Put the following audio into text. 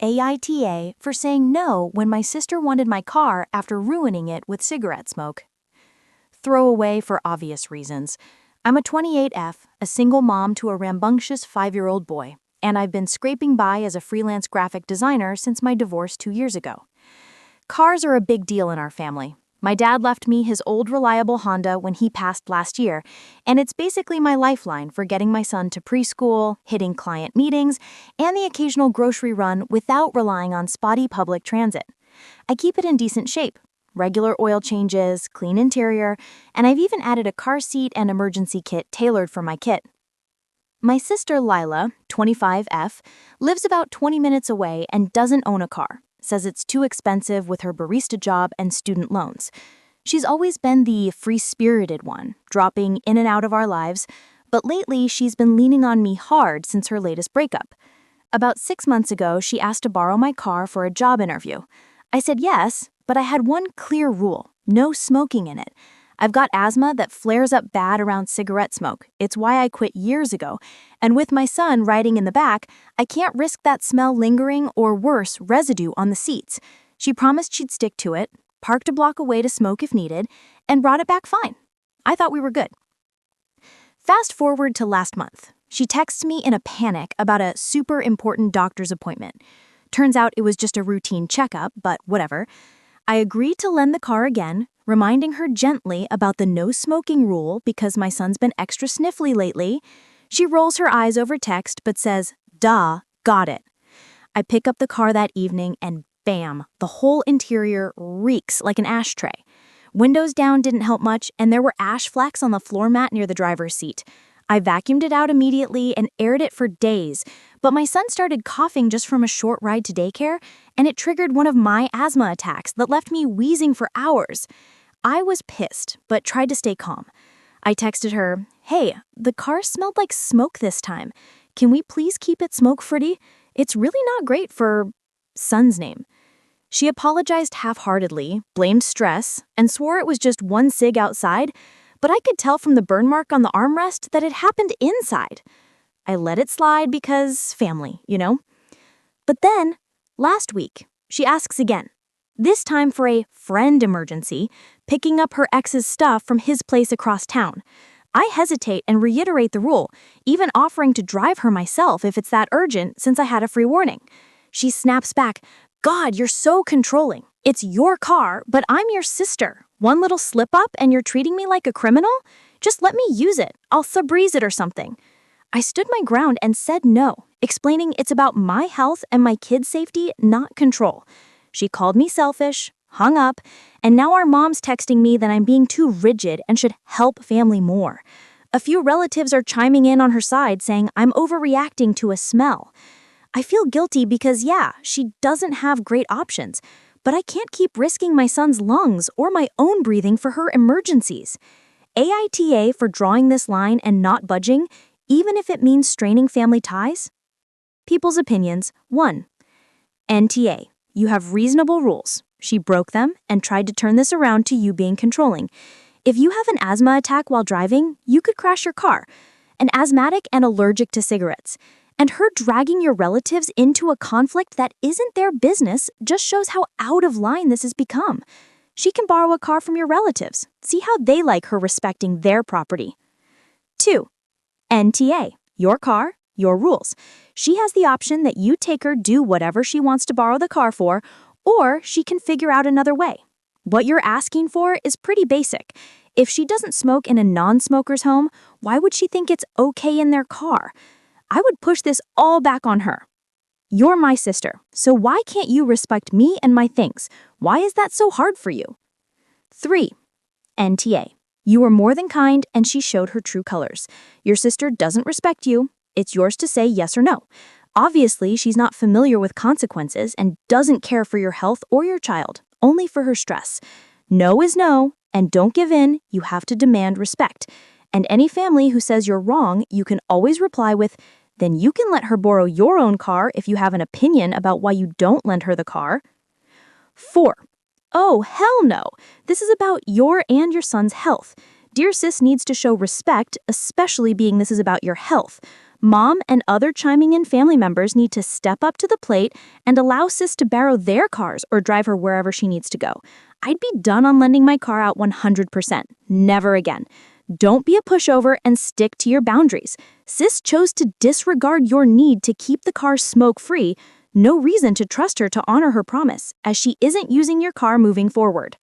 AITA for saying no when my sister wanted my car after ruining it with cigarette smoke. Throwaway for obvious reasons. I'm a 28F, a single mom to a rambunctious 5-year-old boy, and I've been scraping by as a freelance graphic designer since my divorce 2 years ago. Cars are a big deal in our family. My dad left me his old reliable Honda when he passed last year, and it's basically my lifeline for getting my son to preschool, hitting client meetings, and the occasional grocery run without relying on spotty public transit. I keep it in decent shape. Regular oil changes, clean interior, and I've even added a car seat and emergency kit tailored for my kit. My sister Lila, 25F, lives about 20 minutes away and doesn't own a car. Says it's too expensive with her barista job and student loans. She's always been the free-spirited one, dropping in and out of our lives, but lately she's been leaning on me hard since her latest breakup. About 6 months ago, she asked to borrow my car for a job interview. I said yes, but I had one clear rule: no smoking in it. I've got asthma that flares up bad around cigarette smoke. It's why I quit years ago. And with my son riding in the back, I can't risk that smell lingering or worse, residue on the seats. She promised she'd stick to it, parked a block away to smoke if needed, and brought it back fine. I thought we were good. Fast forward to last month. She texts me in a panic about a super important doctor's appointment. Turns out it was just a routine checkup, but whatever. I agreed to lend the car again, reminding her gently about the no smoking rule because my son's been extra sniffly lately. She rolls her eyes over text but says, "Duh, got it." I pick up the car that evening and bam, the whole interior reeks like an ashtray. Windows down didn't help much, and there were ash flecks on the floor mat near the driver's seat. I vacuumed it out immediately and aired it for days, but my son started coughing just from a short ride to daycare, and it triggered one of my asthma attacks that left me wheezing for hours. I was pissed, but tried to stay calm. I texted her, "Hey, the car smelled like smoke this time. Can we please keep it smoke-free? It's really not great for son's name." She apologized half-heartedly, blamed stress, and swore it was just one cig outside, but I could tell from the burn mark on the armrest that it happened inside. I let it slide because family, you know? But then, last week, she asks again. This time for a friend emergency, picking up her ex's stuff from his place across town. I hesitate and reiterate the rule, even offering to drive her myself if it's that urgent since I had a free warning. She snaps back, "God, you're so controlling. It's your car, but I'm your sister. One little slip up and you're treating me like a criminal? Just let me use it. I'll Febreze it or something." I stood my ground and said no, explaining it's about my health and my kids' safety, not control. She called me selfish, hung up, and now our mom's texting me that I'm being too rigid and should help family more. A few relatives are chiming in on her side saying I'm overreacting to a smell. I feel guilty because, yeah, she doesn't have great options, but I can't keep risking my son's lungs or my own breathing for her emergencies. AITA for drawing this line and not budging, even if it means straining family ties? People's opinions. 1. NTA. You have reasonable rules. She broke them and tried to turn this around to you being controlling. If you have an asthma attack while driving, you could crash your car. An asthmatic and allergic to cigarettes. And her dragging your relatives into a conflict that isn't their business just shows how out of line this has become. She can borrow a car from your relatives. See how they like her respecting their property. 2. NTA. Your car, your rules. She has the option that you take her do whatever she wants to borrow the car for, or she can figure out another way. What you're asking for is pretty basic. If she doesn't smoke in a non-smoker's home, why would she think it's okay in their car? I would push this all back on her. You're my sister, so why can't you respect me and my things? Why is that so hard for you? 3. NTA. You were more than kind and she showed her true colors. Your sister doesn't respect you. It's yours to say yes or no. Obviously, she's not familiar with consequences and doesn't care for your health or your child, only for her stress. No is no, and don't give in. You have to demand respect. And any family who says you're wrong, you can always reply with, "Then you can let her borrow your own car if you have an opinion about why you don't lend her the car." 4. Oh, hell no. This is about your and your son's health. Dear sis needs to show respect, especially being this is about your health. Mom and other chiming in family members need to step up to the plate and allow sis to borrow their cars or drive her wherever she needs to go. I'd be done on lending my car out 100%. Never again. Don't be a pushover and stick to your boundaries. Sis chose to disregard your need to keep the car smoke-free. No reason to trust her to honor her promise, as she isn't using your car moving forward.